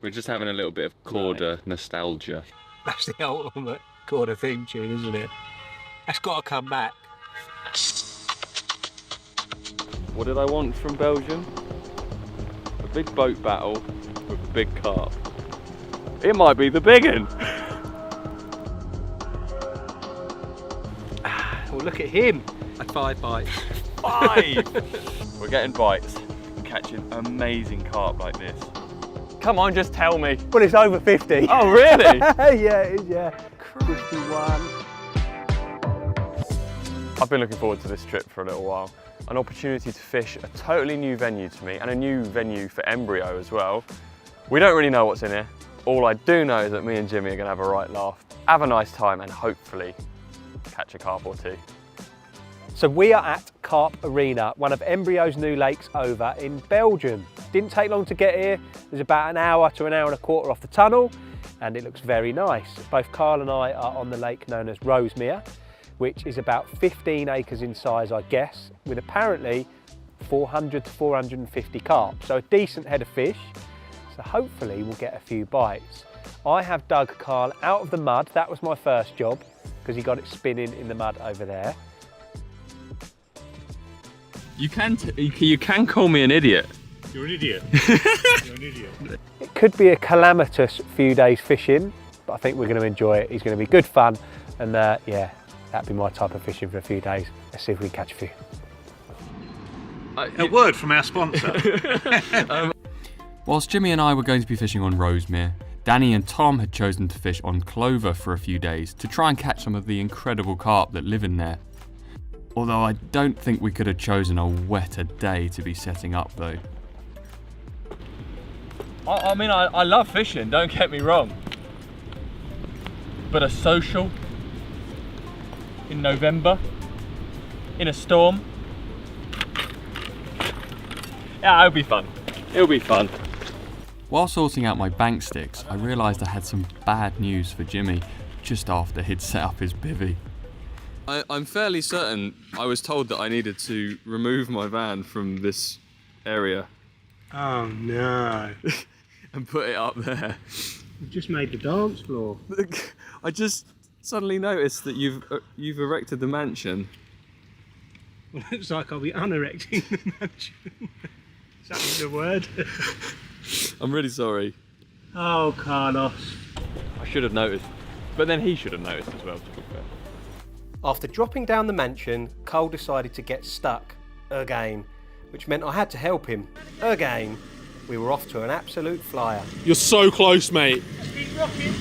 We're just having a little bit of Korda nostalgia. That's the ultimate Korda theme tune, isn't it? That's got to come back. What did I want from Belgium? A big boat battle with a big carp. It might be the big one. Well, look at him. At 5 bites. 5! We're getting bites and catching amazing carp like this. Come on, just tell me. Well, it's over 50. Oh, really? Yeah, it is, yeah. 51. I've been looking forward to this trip for a little while. An opportunity to fish a totally new venue to me and a new venue for embryo as well. We don't really know what's in here. All I do know is that me and Jimmy are gonna have a right laugh, have a nice time and hopefully catch a carp or two. So we are at Carp Arena, one of Embryo's new lakes over in Belgium. Didn't take long to get here. There's about an hour to an hour and a quarter off the tunnel and it looks very nice. Both Carl and I are on the lake known as Rosemere, which is about 15 acres in size, I guess, with apparently 400 to 450 carp. So a decent head of fish. So hopefully we'll get a few bites. I have dug Carl out of the mud. That was my first job because he got it spinning in the mud over there. You can call me an idiot. You're an idiot. You're an idiot. It could be a calamitous few days fishing, but I think we're going to enjoy it. It's going to be good fun, and yeah, that'd be my type of fishing for a few days. Let's see if we can catch a few. A word from our sponsor. Whilst Jimmy and I were going to be fishing on Rosemere, Danny and Tom had chosen to fish on Clover for a few days to try and catch some of the incredible carp that live in there. Although I don't think we could have chosen a wetter day to be setting up though. I mean, I love fishing, don't get me wrong. But a social in November, in a storm, yeah, it'll be fun. It'll be fun. While sorting out my bank sticks, I realised I had some bad news for Jimmy just after he'd set up his bivvy. I'm fairly certain I was told that I needed to remove my van from this area. Oh no. And put it up there. You've just made the dance floor. I just suddenly noticed that you've erected the mansion. Well, it looks like I'll be unerecting the mansion. Is that the word? I'm really sorry. Oh, Carlos. I should have noticed, but then he should have noticed as well, to be fair. After dropping down the mansion, Cole decided to get stuck again, which meant I had to help him again. We were off to an absolute flyer. You're so close, mate. Just keep rocking.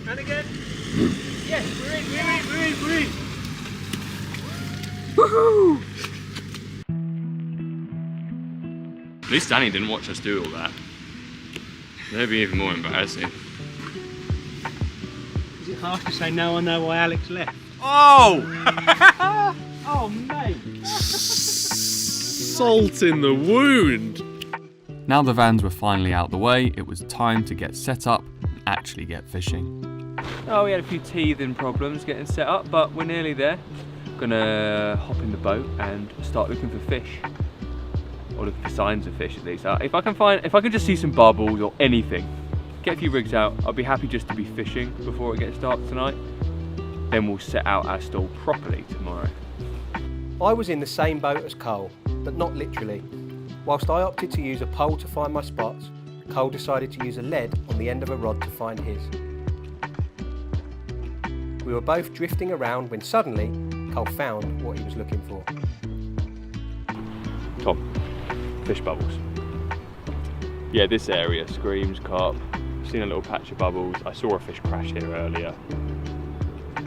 And again. Yes, we're in. Woohoo! At least Danny didn't watch us do all that. That'd be even more embarrassing. Is it harsh to say now I know why Alex left? Oh! Oh, mate. Salt in the wound. Now the vans were finally out the way, it was time to get set up and actually get fishing. Oh, we had a few teething problems getting set up, but we're nearly there. Gonna hop in the boat and start looking for fish. Or looking for signs of fish at least. If I can just see some bubbles or anything, get a few rigs out, I'll be happy just to be fishing before it gets dark tonight. Then we'll set out our stall properly tomorrow. I was in the same boat as Cole, but not literally. Whilst I opted to use a pole to find my spots, Cole decided to use a lead on the end of a rod to find his. We were both drifting around when suddenly Cole found what he was looking for. Tom, fish bubbles. Yeah, this area screams carp. I've seen a little patch of bubbles. I saw a fish crash here earlier.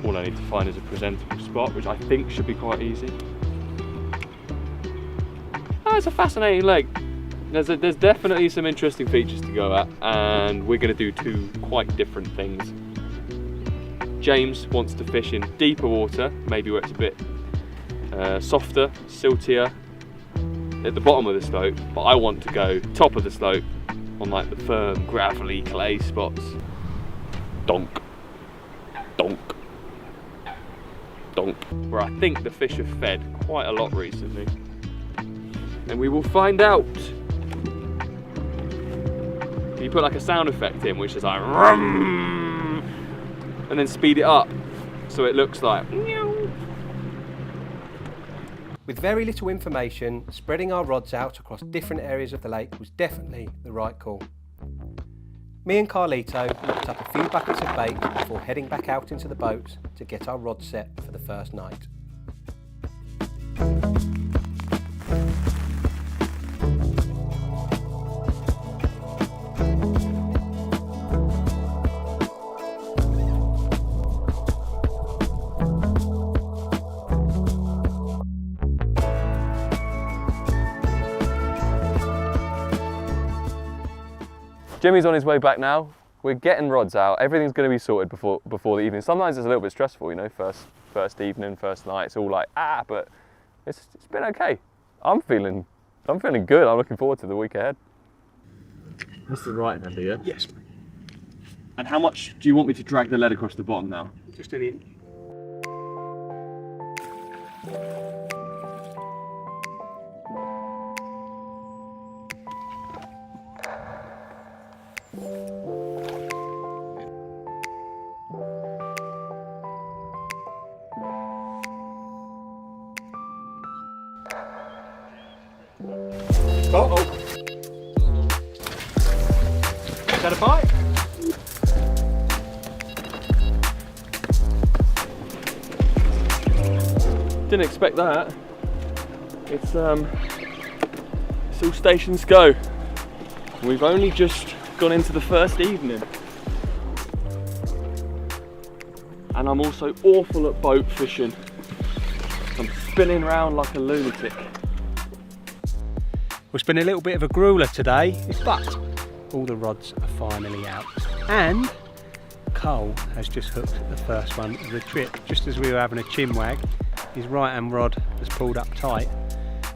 All I need to find is a presentable spot, which I think should be quite easy. Oh, it's a fascinating lake. There's definitely some interesting features to go at, and we're going to do two quite different things. James wants to fish in deeper water, maybe where it's a bit softer, siltier, at the bottom of the slope, but I want to go top of the slope on like the firm, gravelly clay spots. Donk, donk, donk, where I think the fish have fed quite a lot recently. And we will find out. you put like a sound effect in, which is like rum, and then speed it up so it looks like meow. With very little information, spreading our rods out across different areas of the lake was definitely the right call. Me and Carlito locked up a few buckets of bait before heading back out into the boats to get our rods set for the first night. Jimmy's on his way back now. We're getting rods out. Everything's going to be sorted before the evening. Sometimes it's a little bit stressful, you know, first evening, first night. It's all like but it's been okay. I'm feeling good. I'm looking forward to the week ahead. That's the right hand, yeah? Yes. And how much do you want me to drag the lead across the bottom now? Just an inch. Uh-oh. Is that a bite? Didn't expect that. It's all stations go. We've only just gone into the first evening. And I'm also awful at boat fishing. I'm spinning around like a lunatic. It's been a little bit of a grueler today, but all the rods are finally out. And Cole has just hooked the first one of the trip. Just as we were having a chinwag, his right hand rod has pulled up tight.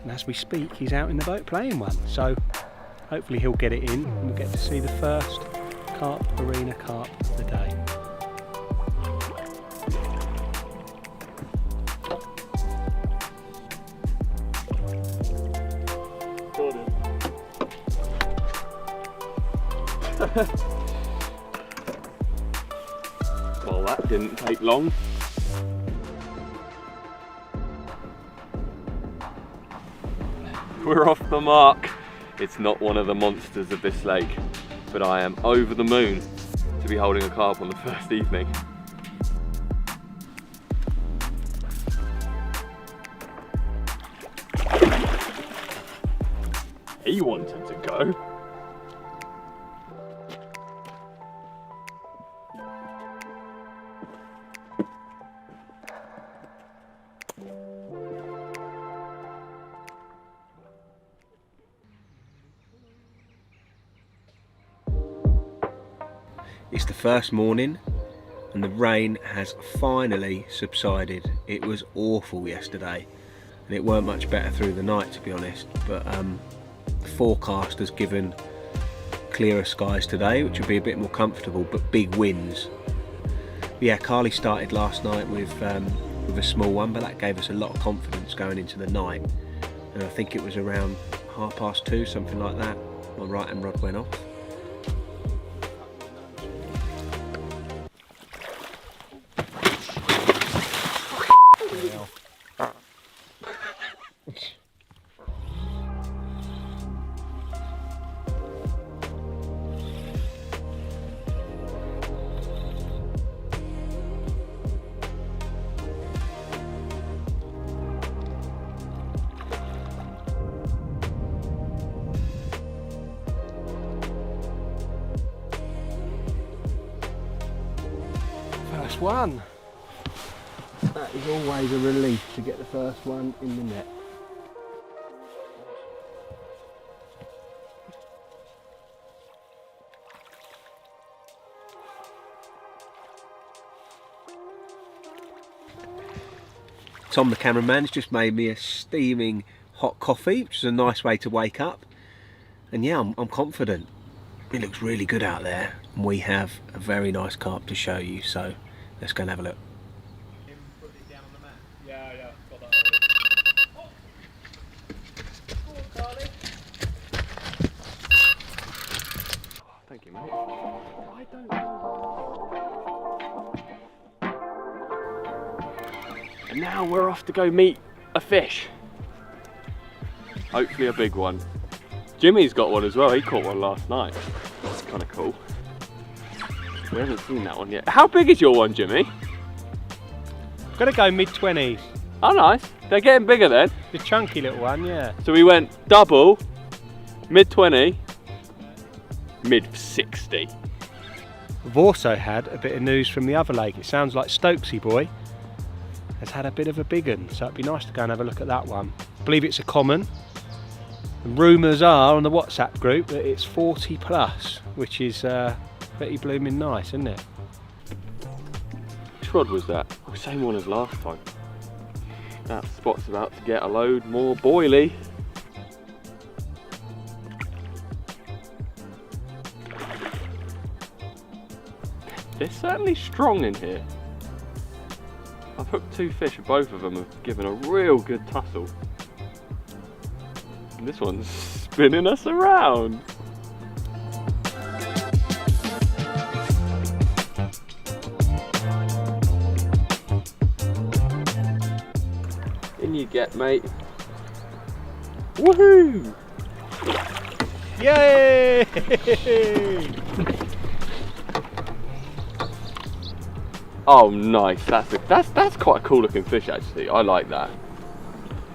And as we speak, he's out in the boat playing one. So hopefully he'll get it in and we'll get to see the first Carp Arena carp of the day. Well, that didn't take long. We're off the mark. It's not one of the monsters of this lake, but I am over the moon to be holding a carp on the first evening. He wanted to go. It's the first morning and the rain has finally subsided. It was awful yesterday and it weren't much better through the night, to be honest, but the forecast has given clearer skies today, which will be a bit more comfortable, but big winds. Yeah, Carly started last night with a small one, but that gave us a lot of confidence going into the night, and I think it was around 2:30, something like that, my right hand rod went off. First one. That is always a relief to get the first one in the net. Tom the cameraman's just made me a steaming hot coffee, which is a nice way to wake up. And yeah, I'm confident. It looks really good out there. And we have a very nice carp to show you, so let's go and have a look. Yeah, got that already. Thank you, mate. I don't know. And now we're off to go meet a fish. Hopefully a big one. Jimmy's got one as well. He caught one last night. That's kind of cool. We haven't seen that one yet. How big is your one, Jimmy? I'm gonna go mid-20s. Oh, nice. They're getting bigger then. The chunky little one, yeah. So we went double, mid-20, mid-60. We've also had a bit of news from the other lake. It sounds like Stokesy boy has had a bit of a big one, so it'd be nice to go and have a look at that one. I believe it's a common. And rumours are on the WhatsApp group that it's 40 plus, which is pretty blooming nice, isn't it? Which rod was that? Oh, same one as last time. That spot's about to get a load more boily. They're certainly strong in here. I've hooked 2 fish, both of them have given a real good tussle. And this one's spinning us around. In you get, mate. Woohoo! Yay! Oh, nice. That's quite a cool looking fish, actually. I like that.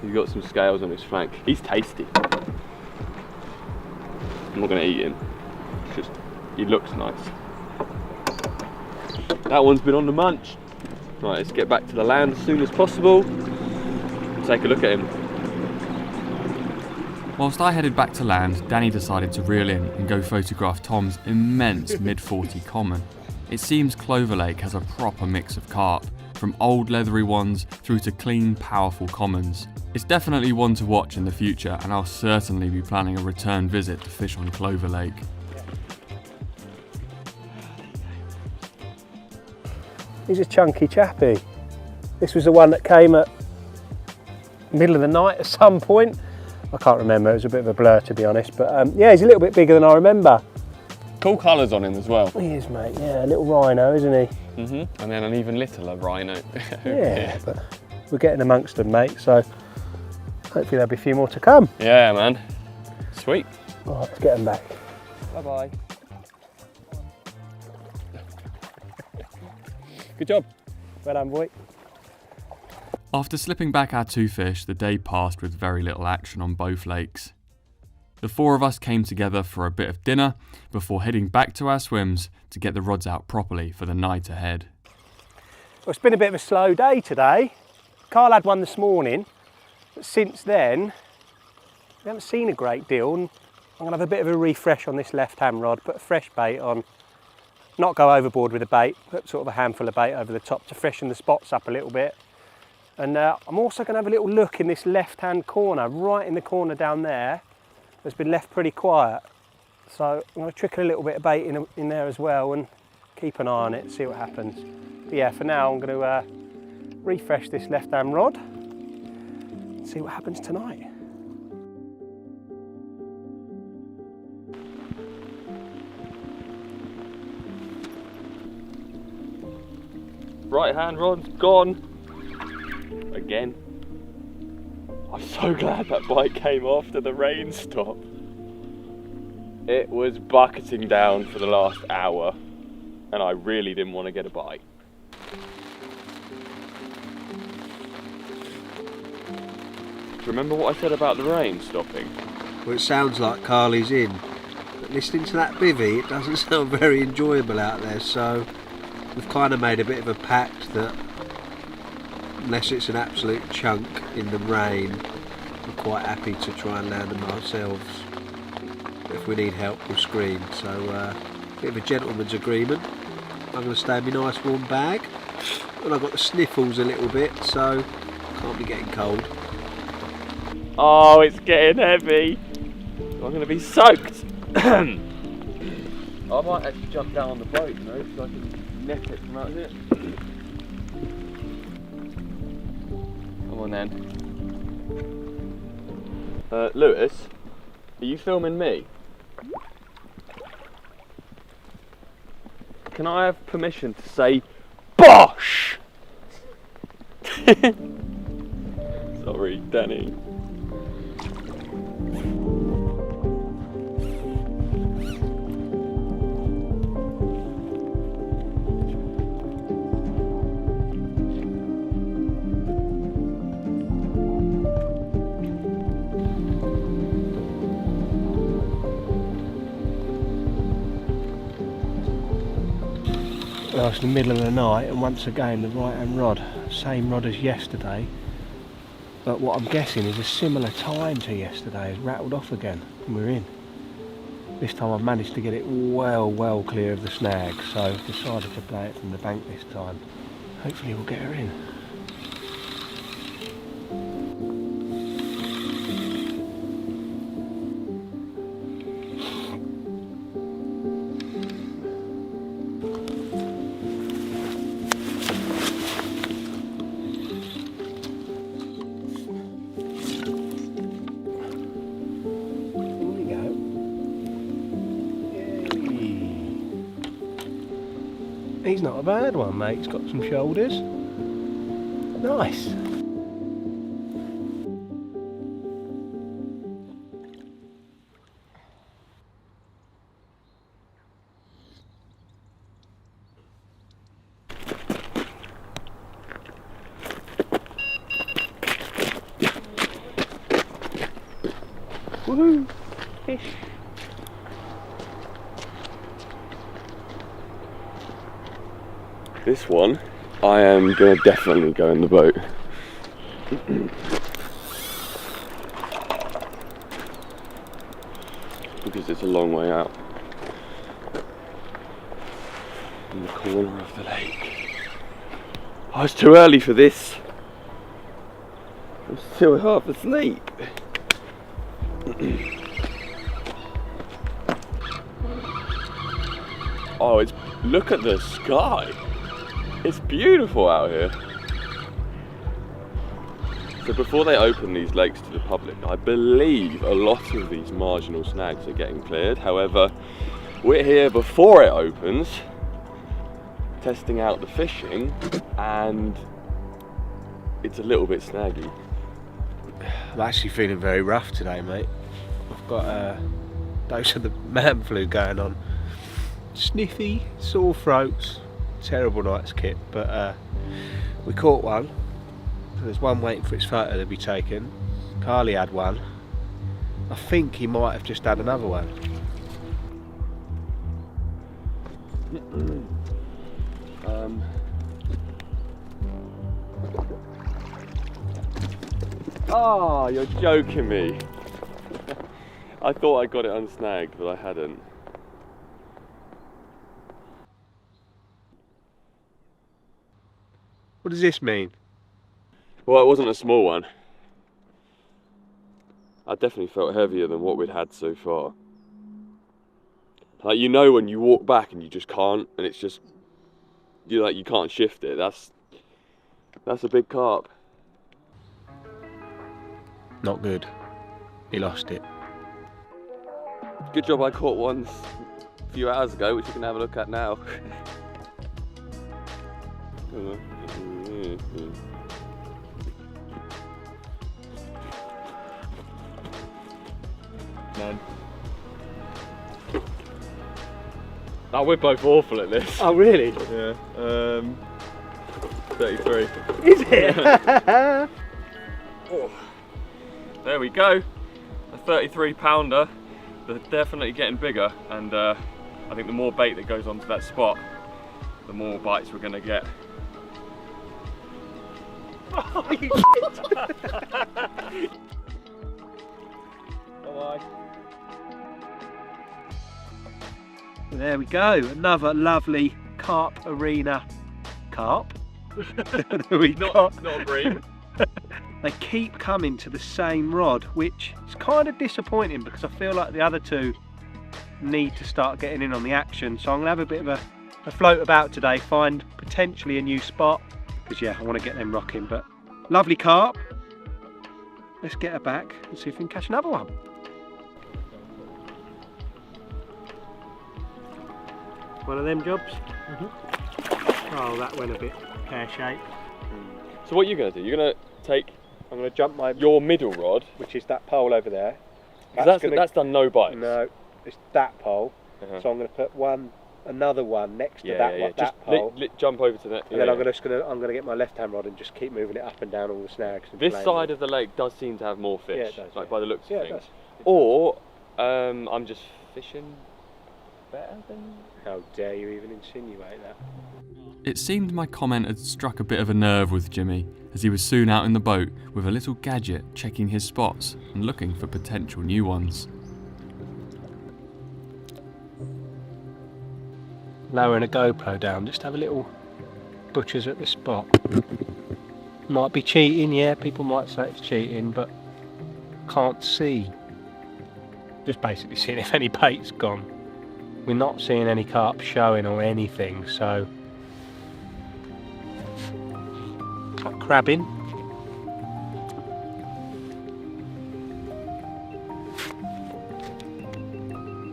He's got some scales on his flank. He's tasty. I'm not going to eat him. Just he looks nice. That one's been on the munch. Right, let's get back to the land as soon as possible. Take a look at him. Whilst I headed back to land, Danny decided to reel in and go photograph Tom's immense mid-40 common. It seems Clover Lake has a proper mix of carp, from old leathery ones through to clean, powerful commons. It's definitely one to watch in the future, and I'll certainly be planning a return visit to fish on Clover Lake. He's a chunky chappy. This was the one that came at middle of the night at some point. I can't remember, it was a bit of a blur to be honest, but yeah, he's a little bit bigger than I remember. Cool colours on him as well. He is, mate, yeah, a little rhino, isn't he? And then an even littler rhino. Yeah, but we're getting amongst them, mate, so hopefully there'll be a few more to come. Yeah, man. Sweet. All right, let's get them back. Bye-bye. Good job. Well done, boy. After slipping back our 2 fish, the day passed with very little action on both lakes. The 4 of us came together for a bit of dinner before heading back to our swims to get the rods out properly for the night ahead. Well, it's been a bit of a slow day today. Carl had one this morning, but since then we haven't seen a great deal, and I'm going to have a bit of a refresh on this left-hand rod, put a fresh bait on, not go overboard with the bait, put sort of a handful of bait over the top to freshen the spots up a little bit. And I'm also going to have a little look in this left-hand corner, right in the corner down there. It's been left pretty quiet. So I'm going to trickle a little bit of bait in there as well and keep an eye on it, see what happens. But yeah, for now I'm going to refresh this left-hand rod and see what happens tonight. Right hand rod's gone. Again. I'm so glad that bite came after the rain stopped. It was bucketing down for the last hour and I really didn't want to get a bite. Do you remember what I said about the rain stopping? Well, it sounds like Carly's in, but listening to that bivvy, it doesn't sound very enjoyable out there, so we've kind of made a bit of a pact that unless it's an absolute chunk in the rain, we're quite happy to try and land them ourselves. If we need help, we'll scream. So, a bit of a gentleman's agreement. I'm going to stay in my nice warm bag, and I've got the sniffles a little bit, so can't be getting cold. Oh, it's getting heavy. I'm going to be soaked. I might actually jump down on the boat, you know, so I can net it from out here. Come on then. Lewis, are you filming me? Can I have permission to say BOSH? Sorry, Danny. Well, it's the middle of the night, and once again the right hand rod, same rod as yesterday, but what I'm guessing is a similar time to yesterday, has rattled off again and we're in. This time I've managed to get it well clear of the snag, so I've decided to play it from the bank this time. Hopefully we'll get her in. He's not a bad one, mate. He's got some shoulders. Nice. Woohoo! Fish. This one, I am going to definitely go in the boat. Because it's a long way out. In the corner of the lake. Oh, it's too early for this. I'm still half asleep. Oh, look at the sky. It's beautiful out here. So before they open these lakes to the public, I believe a lot of these marginal snags are getting cleared. However, we're here before it opens, testing out the fishing, and it's a little bit snaggy. I'm actually feeling very rough today, mate. I've got a dose of the man flu going on. Sniffy, sore throats, terrible night's kit, but we caught one. So there's one waiting for its photo to be taken. Carly had one. I think he might have just had another one. Oh, you're joking me. I thought I got it unsnagged, but I hadn't. What does this mean? Well, it wasn't a small one. I definitely felt heavier than what we'd had so far. Like, you know when you walk back and you just can't, and it's just, you can't shift it. That's a big carp. Not good. He lost it. Good job I caught one a few hours ago, which you can have a look at now. Man. Oh, we're both awful at this. Oh, really? Yeah. 33. Is it? Oh. There we go. A 33 pounder. They're definitely getting bigger, and I think the more bait that goes onto that spot, the more bites we're going to get. Oh, you Bye-bye. There we go, another lovely Carp Arena carp. Not a bream. They keep coming to the same rod, which is kind of disappointing because I feel like the other two need to start getting in on the action. So I'm going to have a bit of a float about today, find potentially a new spot, because yeah, I want to get them rocking. But lovely carp. Let's get her back and see if we can catch another one. One of them jobs? Oh, that went a bit pear-shaped. So what are you going to do? You're going to take I'm going to jump your middle rod, which is that pole over there. that's done no bites. No, it's that pole. Uh-huh. So I'm going to put another one next to Yeah, that yeah. one, Just that pole. jump over to that. And then I'm going to get my left hand rod and just keep moving it up and down all the snags. And This playing side with of the lake does seem to have more fish, Yeah, it does, like yeah. by the looks Yeah, of it things. does. Or I'm just fishing better than. How dare you even insinuate that? It seemed my comment had struck a bit of a nerve with Jimmy, as he was soon out in the boat with a little gadget checking his spots and looking for potential new ones. Lowering a GoPro down, just have a little butchers at the spot. Might be cheating, yeah, people might say it's cheating, but can't see. Just basically seeing if any bait's gone. We're not seeing any carp showing or anything, so crabbing.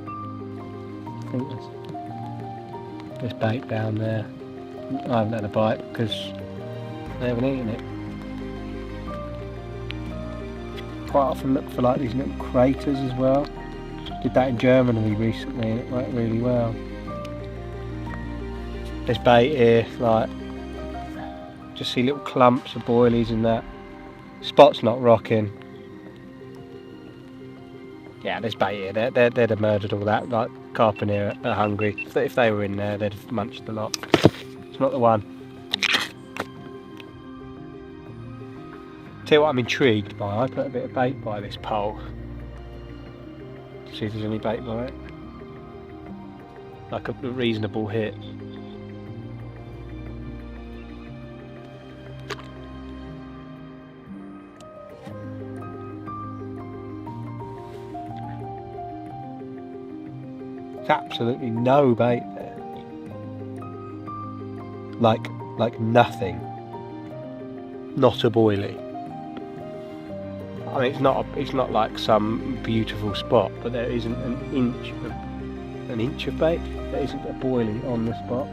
I think there's bait down there. I haven't had a bite because they haven't eaten it. Quite often look for like these little craters as well. Did that in Germany recently and it worked really well. There's bait here, like just see little clumps of boilies in that. Spot's not rocking. Yeah, there's bait here. They'd have murdered all that. Like carp in here are hungry. If they were in there, they'd have munched a lot. It's not the one. Tell you what I'm intrigued by. I put a bit of bait by this pole. See if there's any bait by it. Like a reasonable hit. There's absolutely no bait there. Like nothing. Not a boilie. I mean, it's not like some beautiful spot, but there isn't an inch of bait. There isn't a boilie on the spot.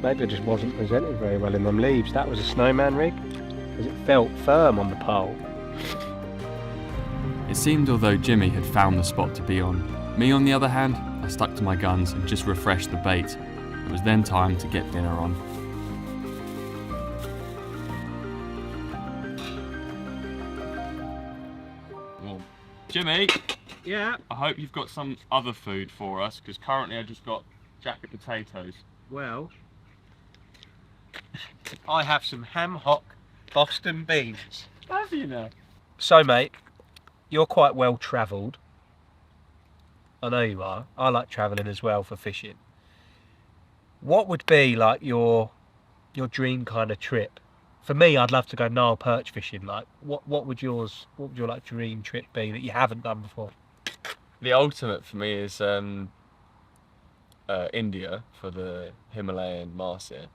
Maybe it just wasn't presented very well in them leaves. That was a snowman rig, because it felt firm on the pole. It seemed although Jimmy had found the spot to be on, me on the other hand, I stuck to my guns and just refreshed the bait. It was then time to get dinner on. Jimmy, Yeah. I hope you've got some other food for us, because currently I just got jacket potatoes. Well, I have some ham hock Boston beans. Have you now? So, mate, you're quite well travelled. I know you are. I like travelling as well for fishing. What would be like your dream kind of trip? For me, I'd love to go Nile perch fishing. Like, what would your like dream trip be that you haven't done before? The ultimate for me is India for the Himalayan marset.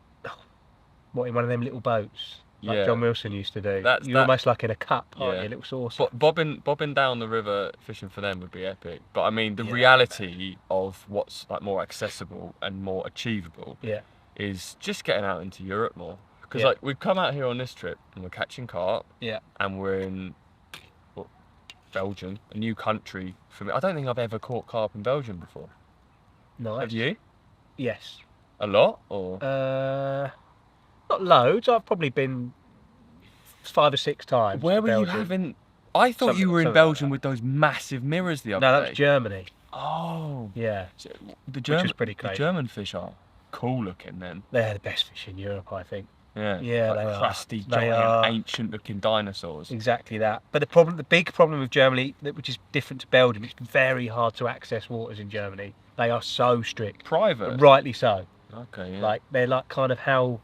What, in one of them little boats? Like Yeah. John Wilson used to do. That's- You're that- almost like in a cup, aren't Yeah. you? A little saucer. Bobbing down the river fishing for them would be epic. But I mean, the Yeah. reality of what's like more accessible and more achievable Yeah. is just getting out into Europe more. Because Yeah. like we've come out here on this trip and we're catching carp. Yeah. And we're in Belgium, a new country for me. I don't think I've ever caught carp in Belgium before. Nice. Have you? Yes. A lot or? Not loads. I've probably been 5 or 6 times. Where to were you Belgium. having? I thought you Something- were in something like Belgium that. with those massive mirrors the other No, day. that was Germany. Oh. Yeah. So the Which was pretty the crazy. German fish are cool looking then. They're the best fish in Europe, I think. Yeah. Yeah, like they are. crusty, They giant, are. ancient looking dinosaurs. Exactly that. But the big problem with Germany, which is different to Belgium, it's very hard to access waters in Germany. They are so strict. Private. Rightly so. Okay. Yeah. Like, they're like kind of how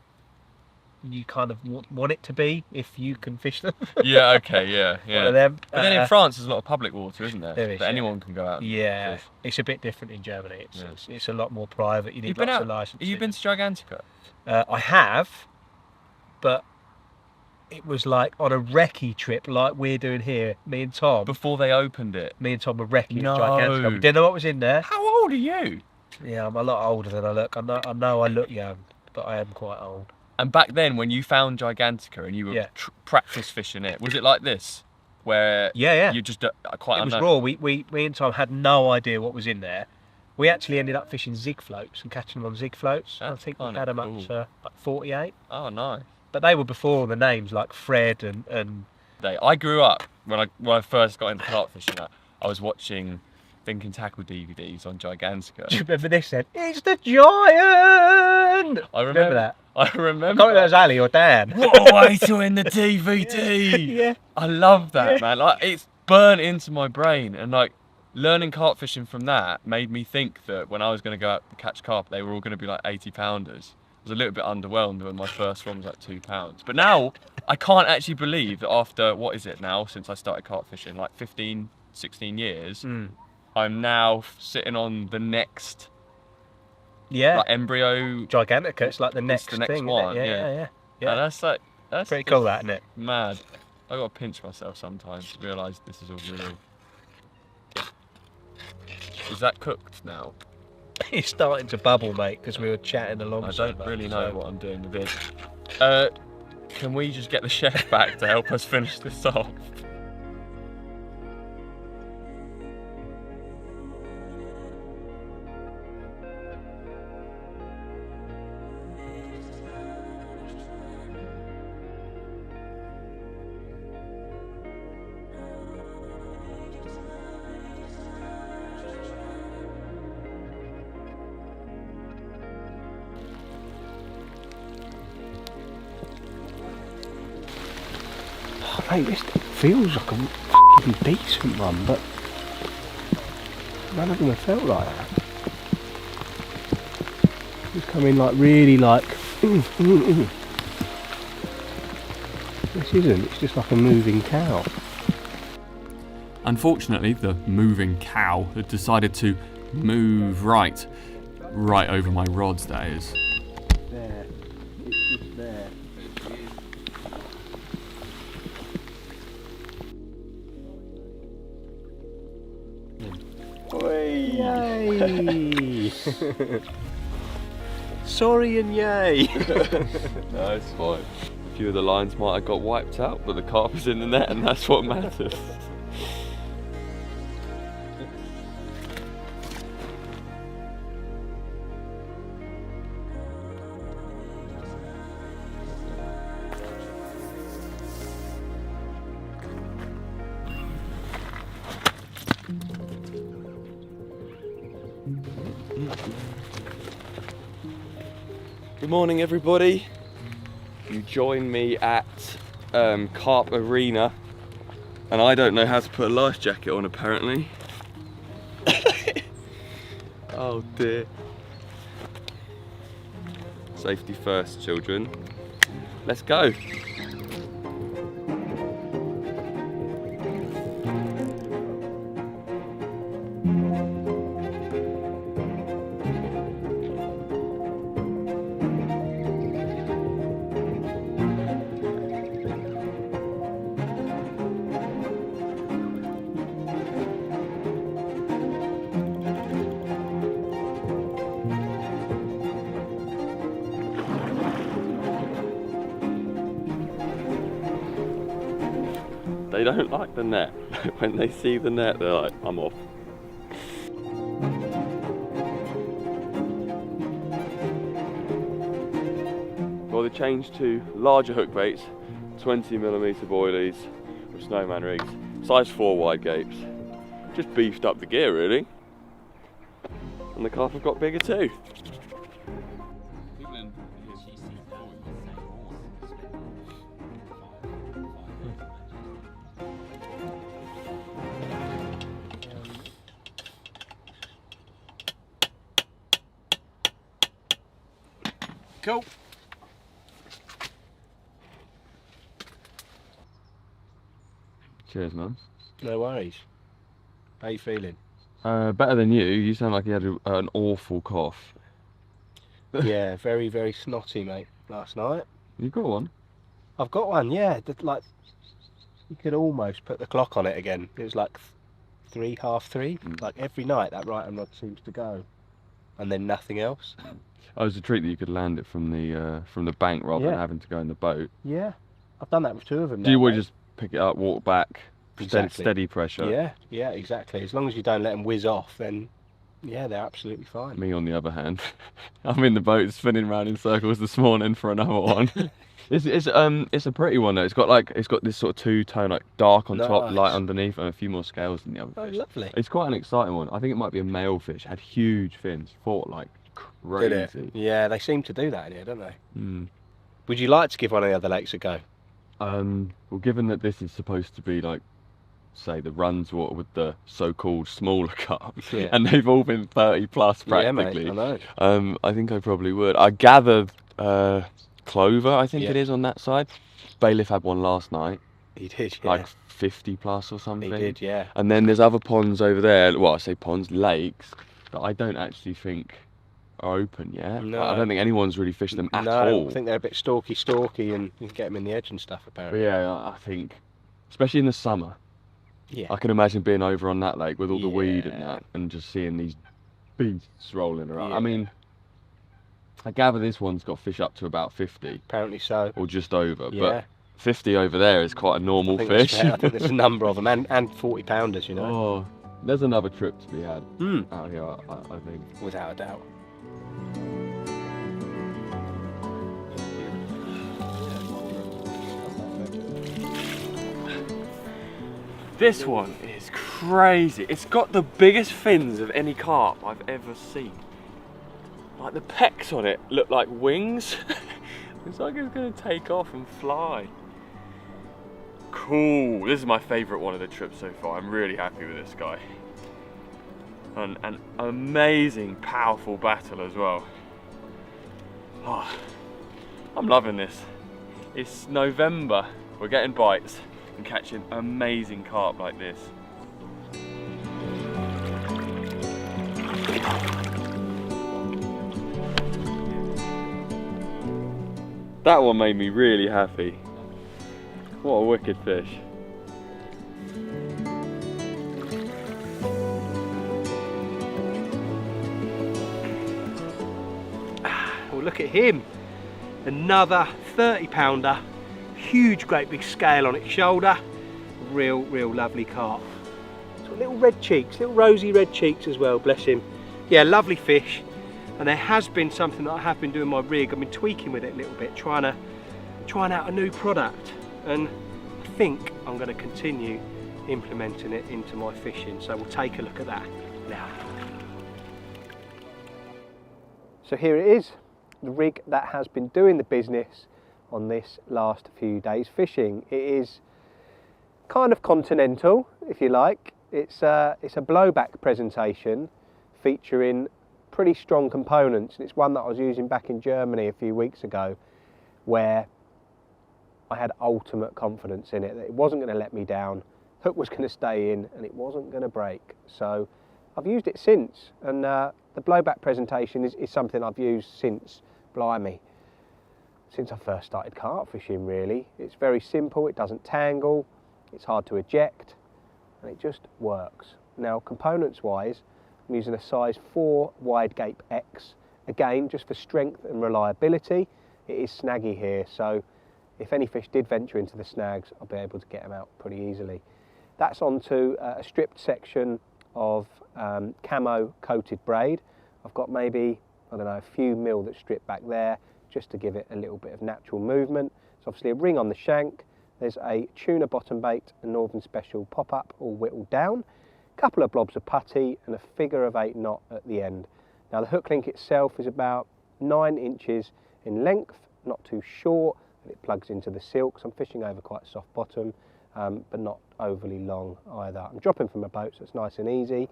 you kind of want it to be if you can fish them. Yeah. Okay. Yeah. Yeah. One of them. But then in France, there's a lot of public water, isn't there? There is, that yeah. anyone can go out. And Yeah, fish. it's a bit different in Germany. Yeah. It's a lot more private. You need You've been lots out. of licenses. Have you been to Gigantica? I have, but it was like on a recce trip like we're doing here. Me and Tom. Before they opened it. Me and Tom were recce No. at Gigantica. We didn't know what was in there. How old are you? Yeah, I'm a lot older than I look. I know I look young, but I am quite old. And back then, when you found Gigantica and you were practice fishing it, was it like this? Where you just quite It was raw. Me and Tom had no idea what was in there. We actually ended up fishing zig floats and catching them on zig floats. I think we had them up to like 48. Oh, nice. But they were before all the names like Fred and. I grew up when I first got into carp fishing. I was watching Think and Tackle DVDs on Gigantica. Do you remember this then? It's the giant! I remember that. I remember. I can't remember if that was Ali or Dan. What a way to end the DVD! Yeah. I love that, man. Like, it's burnt into my brain, and like learning carp fishing from that made me think that when I was going to go out and catch carp, they were all going to be like 80 pounders. I was a little bit underwhelmed when my first one was like £2. But now I can't actually believe that after, what is it now, since I started carp fishing, like 15, 16 years, I'm now sitting on the next like, embryo. Gigantica, it's like the next thing, one. Yeah. And that's pretty cool, that, isn't it? Mad. I got to pinch myself sometimes to realise this is all real. Is that cooked now? It's starting to bubble, mate, because we were chatting along. I don't really know what I'm doing with it. Can we just get the chef back to help us finish this off? Mate, this feels like a fucking decent one, but none of them have felt like that. It's coming like really like. This isn't. It's just like a moving cow. Unfortunately, the moving cow had decided to move right over my rods. That is. There. It's just there. Yay! Sorry and yay! No, it's fine. A few of the lines might have got wiped out, but the carp is in the net, and that's what matters. Good morning, everybody. You join me at Carp Arena, and I don't know how to put a life jacket on, apparently. Oh dear. Safety first, children. Let's go. They don't like the net. When they see the net, they're like, I'm off. Well, they changed to larger hook baits, 20mm boilies with snowman rigs, size 4 wide gapes. Just beefed up the gear, really. And the carp have got bigger too. Cool. Cheers, man. No worries. How you feeling? Better than you. You sound like you had an awful cough. Yeah, very, very snotty, mate, last night. You got one? I've got one, yeah. Like, you could almost put the clock on it again. It was like 3, half 3. Like every night that right hand rod seems to go. and then nothing else. Oh, it was a treat that you could land it from the bank rather than having to go in the boat. Yeah, I've done that with 2 of them. Do you always just pick it up, walk back, Exactly. steady pressure? Yeah, exactly. As long as you don't let them whiz off, then yeah, they're absolutely fine. Me, on the other hand, I'm in the boat spinning around in circles this morning for another one. It's a pretty one though. It's got this sort of 2-tone, like dark on top, light underneath, and a few more scales than the other fish. Oh, lovely. It's quite an exciting one. I think it might be a male fish. Had huge fins, fought like crazy. Did it? Yeah, they seem to do that in here, don't they? Mm. Would you like to give one of the other lakes a go? Well, given that this is supposed to be like, say, the runs water with the so-called smaller carp, and they've all been 30 plus practically. Yeah, mate, I know. I think I probably would. I gathered Clover, I think it is on that side. Bailiff had one last night. He did, yeah. Like 50 plus or something. He did, yeah. And then there's other ponds over there. Well, I say ponds, lakes, that I don't actually think are open yet. No. I don't think anyone's really fished them at No, all. I think they're a bit stalky, and you can get them in the edge and stuff, But apparently. yeah, I think, especially in the summer, Yeah. I can imagine being over on that lake with all the weed and that, and just seeing these beasts rolling around. Yeah. I mean, I gather this one's got fish up to about 50, Apparently so. or just over, Yeah. but 50 over there is quite a normal I think fish. I think there's a number of them, and 40-pounders, you know. Oh, there's another trip to be had Mm. out here, I think. Without a doubt. This one is crazy. It's got the biggest fins of any carp I've ever seen. Like the pecks on it look like wings. It's like it's gonna take off and fly. Cool. This is my favourite one of the trip so far. I'm really happy with this guy. And an amazing, powerful battle as well. Oh, I'm loving this. It's November. We're getting bites and catching amazing carp like this. That one made me really happy. What a wicked fish. Well, look at him. Another 30-pounder. Huge, great big scale on its shoulder. Real lovely carp. It's got little red cheeks, little rosy red cheeks as well, bless him. Yeah, lovely fish. And there has been something that I have been doing my rig. I've been tweaking with it a little bit, trying out a new product. And I think I'm going to continue implementing it into my fishing. So we'll take a look at that now. So here it is, the rig that has been doing the business on this last few days fishing. It is kind of continental, if you like. It's a blowback presentation featuring pretty strong components, and it's one that I was using back in Germany a few weeks ago, where I had ultimate confidence in it, that it wasn't going to let me down, hook was going to stay in, and it wasn't going to break. So I've used it since, and the blowback presentation is something I've used since, blimey, since I first started carp fishing really. It's very simple, it doesn't tangle, it's hard to eject, and it just works. Now, components wise, I'm using a size 4 wide gape X, again just for strength and reliability. It is snaggy here, so if any fish did venture into the snags, I'll be able to get them out pretty easily. That's onto a stripped section of camo coated braid. I've got maybe, I don't know, a few mil that's stripped back there just to give it a little bit of natural movement. There's obviously a ring on the shank. There's a tuna bottom bait, a Northern Special pop-up all whittled down, a couple of blobs of putty and a figure of 8 knot at the end. Now the hook link itself is about 9 inches in length, not too short, and it plugs into the silk. So I'm fishing over quite a soft bottom, but not overly long either. I'm dropping from a boat, so it's nice and easy.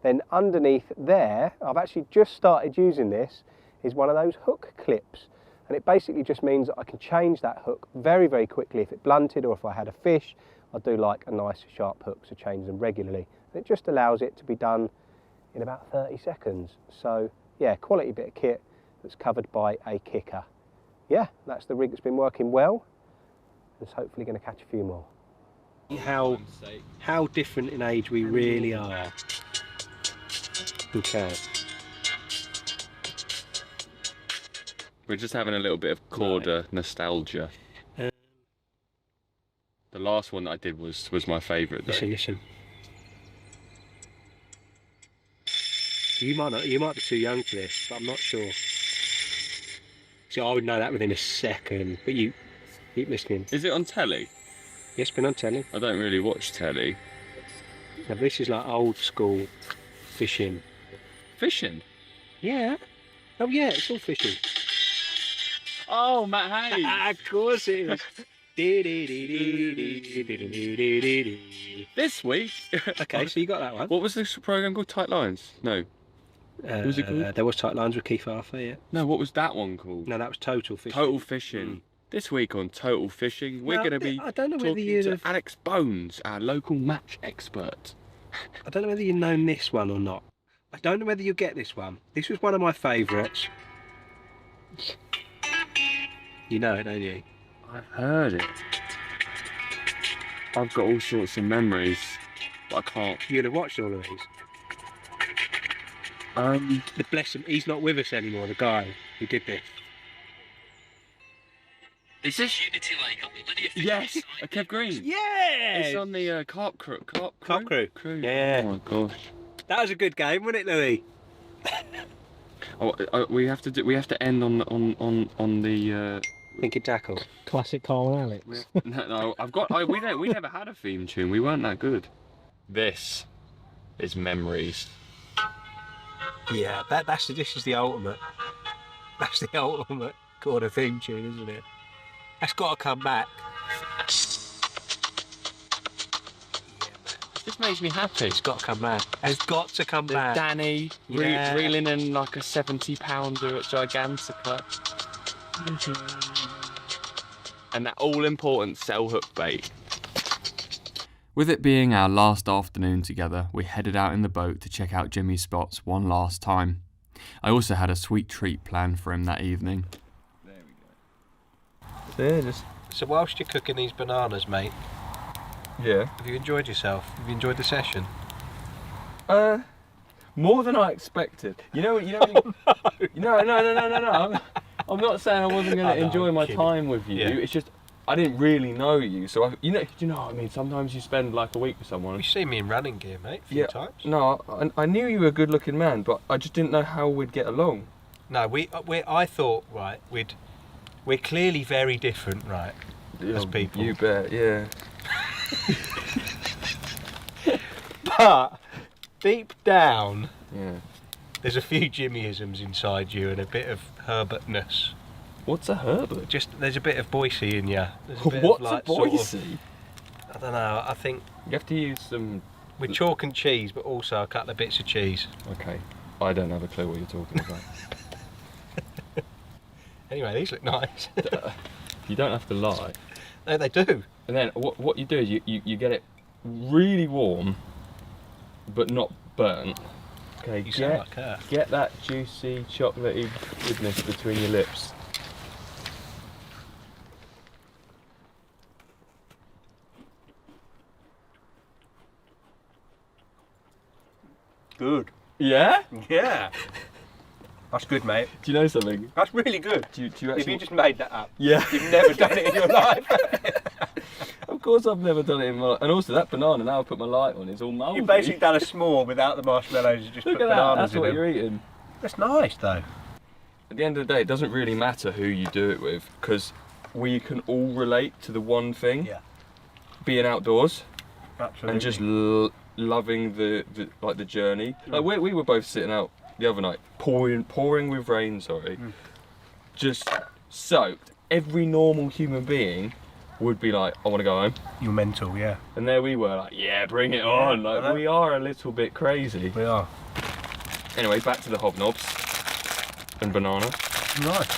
Then underneath there, I've actually just started using this, is one of those hook clips. And it basically just means that I can change that hook very, very quickly if it blunted or if I had a fish. I do like a nice sharp hook, so change them regularly. And it just allows it to be done in about 30 seconds. So yeah, quality bit of kit that's covered by a kicker. Yeah, that's the rig that's been working well. It's hopefully going to catch a few more. How different in age we really are. Okay. We're just having a little bit of Korda nostalgia. The last one that I did was my favourite. Listen. You might be too young for this, but I'm not sure. See, I would know that within a second, but you keep listening. Is it on telly? Yes, been on telly. I don't really watch telly. Now this is like old school fishing. Fishing? Yeah. Oh yeah, it's all fishing. Oh, Matt Hayes. Of course it is. This week. Okay, so you got that one. What was this program called? Tight Lines? No. What was it called? There was Tight Lines with Keith Arthur, yeah. No, what was that one called? No, that was Total Fishing. Total Fishing. This week on Total Fishing, we're Well, going to be I don't know whether talking you'd to have- Alex Bones, our local match expert. I don't know whether you've known this one or not. I don't know whether you get this one. This was one of my favourites. You know it, don't you? I've heard it. I've got all sorts of memories, but I can't. You'd have watched all of these. Bless him, he's not with us anymore, the guy who did this. Is this Unity Lake on Lydia? Yes, Kev Green. Yeah! It's on the Carp crew. Carp crew. Yeah. Oh my gosh. That was a good game, wasn't it, Louis? We have to end on the. Thinking tackle. Classic Carl and Alex. No, we never had a theme tune. We weren't that good. This is memories. Yeah, this is the ultimate. That's the ultimate Korda theme tune, isn't it? That's got to come back. This makes me happy. It's got to come back. It's got to come There's back. Danny Yeah. reeling in like a 70-pounder at Gigantica. And that all-important cell hook bait. With it being our last afternoon together, we headed out in the boat to check out Jimmy's spots one last time. I also had a sweet treat planned for him that evening. There we go. So whilst you're cooking these bananas, mate, Yeah. have you enjoyed yourself? Have you enjoyed the session? More than I expected. No. I'm not saying I wasn't going to enjoy my time with you. Yeah. It's just I didn't really know you, so you know what I mean. Sometimes you spend like a week with someone. You've seen me in running gear, mate, a few times. No, I knew you were a good-looking man, but I just didn't know how we'd get along. No, I thought, right, we're clearly very different, right, as people. You bet, yeah. But deep down, Yeah. there's a few Jimmyisms inside you and a bit of Herbertness. What's a Herbert? Just there's a bit of Boise in you. There's a bit What's of, like, a Boise? Sort of, I don't know. I think You have to use some. with chalk and cheese, but also a couple of bits of cheese. Okay, I don't have a clue what you're talking about. Anyway, these look nice. You don't have to lie. No, they do. And then what you do is you get it really warm, but not burnt. Okay, You sound like her. get that juicy, chocolatey goodness between your lips. Good. Yeah? Yeah. That's good, mate. Do you know something? That's really good. Do you If actually... you just made that up, Yeah. you've never done it in your life. Of course I've never done it in my life. And also that banana, now I've put my light on, it's all mouldy. You've basically done a s'more without the marshmallows. You just Look put at that, bananas that's in what them. you're eating. That's nice, though. At the end of the day, it doesn't really matter who you do it with, because we can all relate to the one thing, Yeah. being outdoors Absolutely. and just loving the journey. Like we were both sitting out the other night, pouring with rain, just soaked. Every normal human being would be like, I want to go home. You're mental, yeah. And there we were, like, yeah, bring it on. Like, we are a little bit crazy. We are. Anyway, back to the hobnobs and banana. Nice.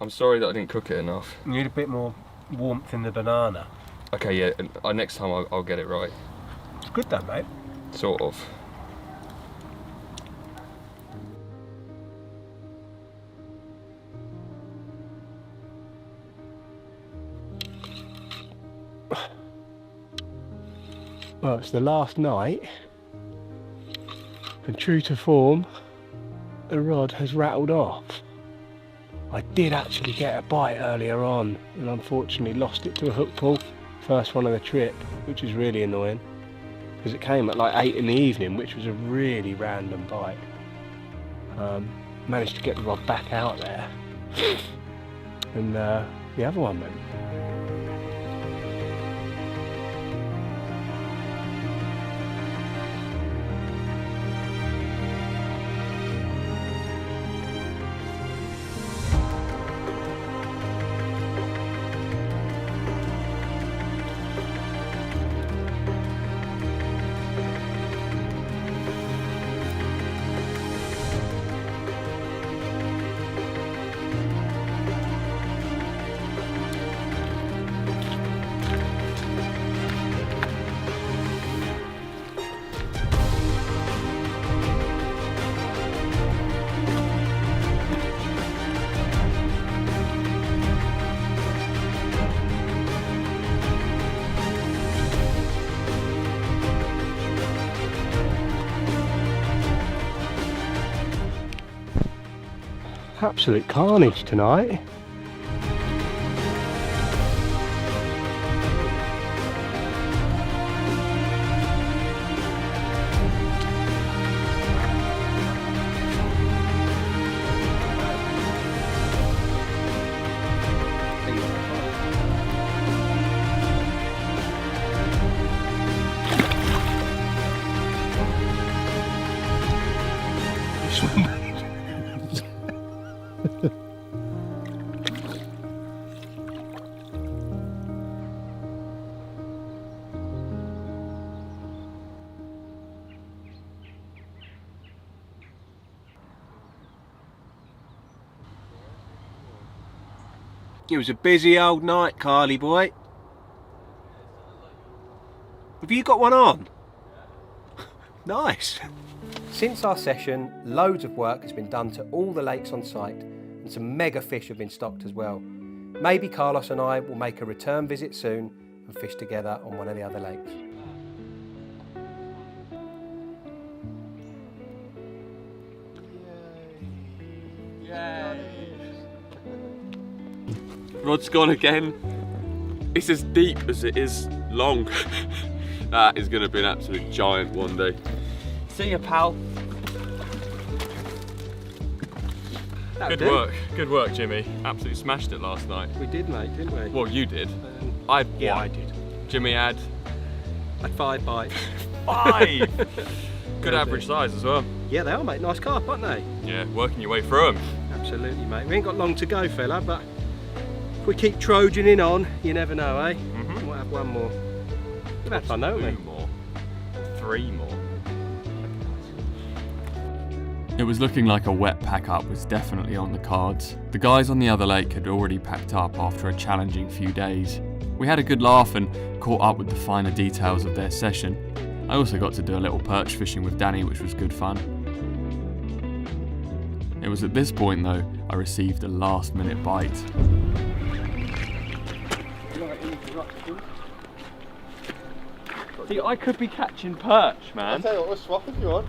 I'm sorry that I didn't cook it enough. You need a bit more warmth in the banana. Okay, yeah, and next time I'll get it right. It's good though, mate. Sort of. Well, it's the last night, and true to form, the rod has rattled off. I did actually get a bite earlier on and unfortunately lost it to a hook pull. First one of the trip, which is really annoying because it came at like 8 in the evening, which was a really random bite. Managed to get the rod back out there and the other one went. Absolute carnage tonight. It was a busy old night, Carly boy. Have you got one on? Nice. Since our session, loads of work has been done to all the lakes on site and some mega fish have been stocked as well. Maybe Carlos and I will make a return visit soon and fish together on one of the other lakes. Rod's gone again. It's as deep as it is long. That is going to be an absolute giant one day. See ya, pal. Good work, Jimmy. Absolutely smashed it last night. We did, mate, didn't we? Well, you did. I did. Jimmy had 5 bites. 5. Good average size as well. Yeah, they are, mate. Nice carp, aren't they? Yeah, working your way through them. Absolutely, mate. We ain't got long to go, fella, but if we keep trojaning on, you never know, eh? We might have one more. We've had fun, haven't we? 2 more. 3 more. It was looking like a wet pack-up was definitely on the cards. The guys on the other lake had already packed up after a challenging few days. We had a good laugh and caught up with the finer details of their session. I also got to do a little perch fishing with Danny, which was good fun. It was at this point though, I received a last-minute bite. See, I could be catching perch, man. I'll tell you what, we'll swap if you want.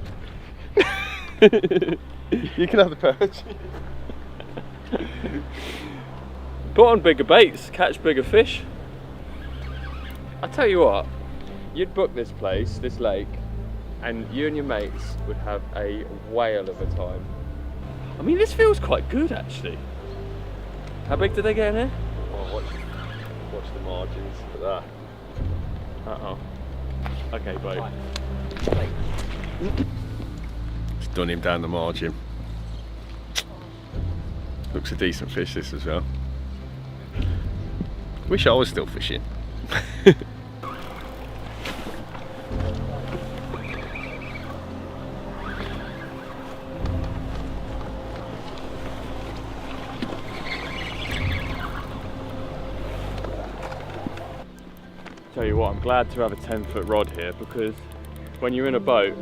You can have the perch. Put on bigger baits, catch bigger fish. I tell you what, you'd book this place, this lake, and you and your mates would have a whale of a time. I mean, this feels quite good actually. How big did they get in here? Oh, watch the margins for that. Uh-oh. Okay, babe. It's done him down the margin. Looks a decent fish, this as well. Wish I was still fishing. Tell you what, I'm glad to have a 10-foot rod here because when you're in a boat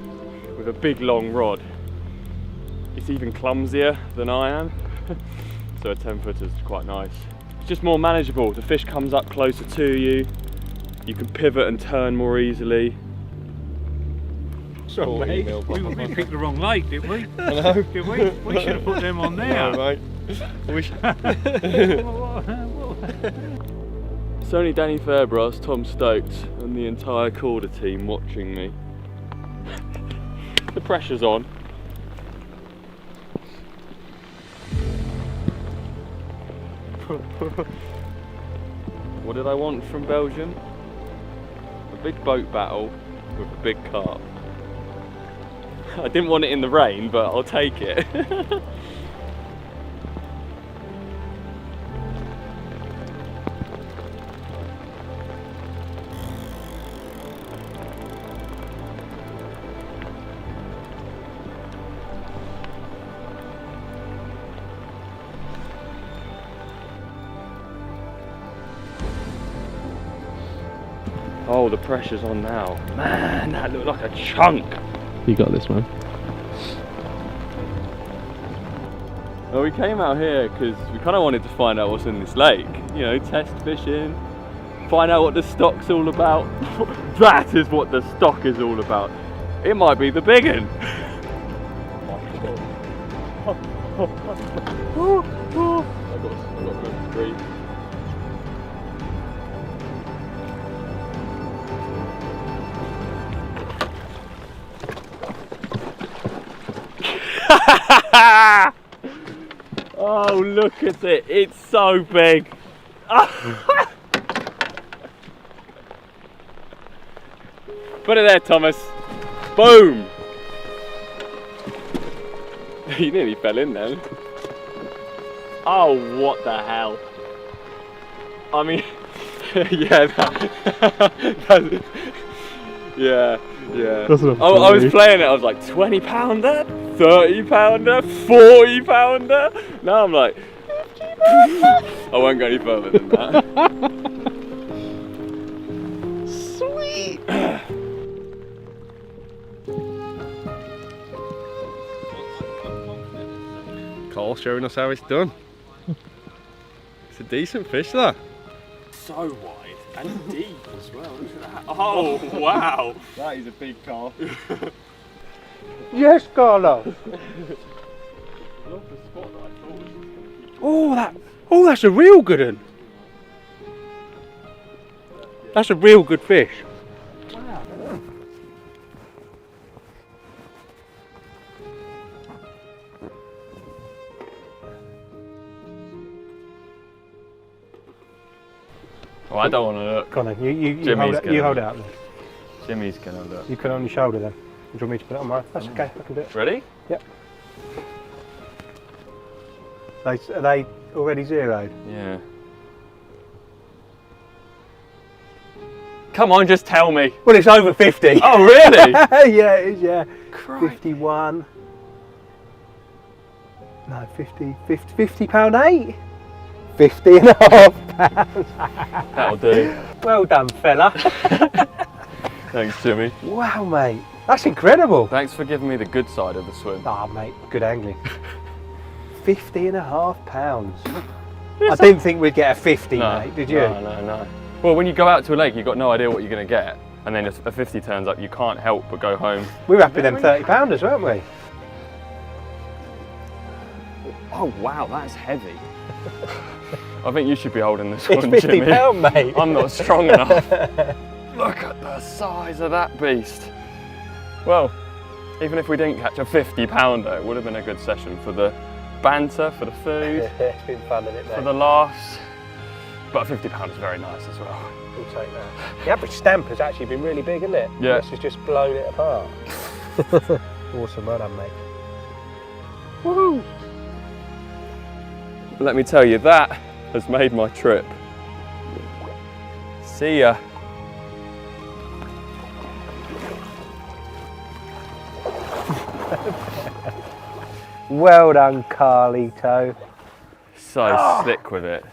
with a big long rod, it's even clumsier than I am. So a 10-footer is quite nice. It's just more manageable. The fish comes up closer to you. You can pivot and turn more easily. Sorry, mate. We picked the wrong lake, didn't we? I know. Did we? We should have put them on there. No, mate. It's only Danny Fairbrass, Tom Stokes, and the entire Korda team watching me. The pressure's on. What did I want from Belgium? A big boat battle with a big carp. I didn't want it in the rain, but I'll take it. Oh, the pressure's on now. Man, that looked like a chunk. You got this, man. Well, we came out here because we kind of wanted to find out what's in this lake. You know, test fishing, find out what the stock's all about. That is what the stock is all about. It might be the big one. I've got room to breathe. Oh, look at it, it's so big. Put it there, Thomas. Boom. He nearly fell in there. Oh, what the hell. I mean, yeah, yeah. I was playing it, I was like 20 pounder, 30 pounder, 40 pounder. Now I'm like, I won't go any further than that. Sweet. Carl showing us how it's done. It's a decent fish, that. So wide and deep as well, look at that. Oh, wow. That is a big carp. Yes, Carlos. Oh, that's a real good one. That's a real good fish. Wow. Oh, I don't want to look. Come on then, you Jimmy's hold it up then. Jimmy's gonna look. You put it on your shoulder then. Do you want me to put it on mine? That's okay, I can do it. Ready? Yep. Are they already zeroed? Yeah. Come on, just tell me. Well, it's over 50. Oh, really? Yeah, it is, yeah. Crikey. 51. No, 50 pound 8. 50 and a half pounds. That'll do. Well done, fella. Thanks, Jimmy. Wow, mate. That's incredible. Thanks for giving me the good side of the swim. Ah, mate, good angling. 50 and a half pounds. I didn't think we'd get a 50, mate, did you? No. Well, when you go out to a lake, you've got no idea what you're going to get. And then if a 50 turns up, you can't help but go home. We were happy them 30 pounders, weren't we? Oh, wow, that's heavy. I think you should be holding this It's one, 50 Jimmy. pound, mate. I'm not strong enough. Look at the size of that beast. Well, even if we didn't catch a 50 pounder, it would have been a good session for the banter, for the food, It's been fun, isn't it, mate? for the laughs. But a 50 pounder is very nice as well. We'll take that. The average stamp has actually been really big, isn't it? Yeah. This has just blown it apart. Awesome, well done, mate. Woohoo! Let me tell you, that has made my trip. See ya. Well done, Carlito. So slick with it.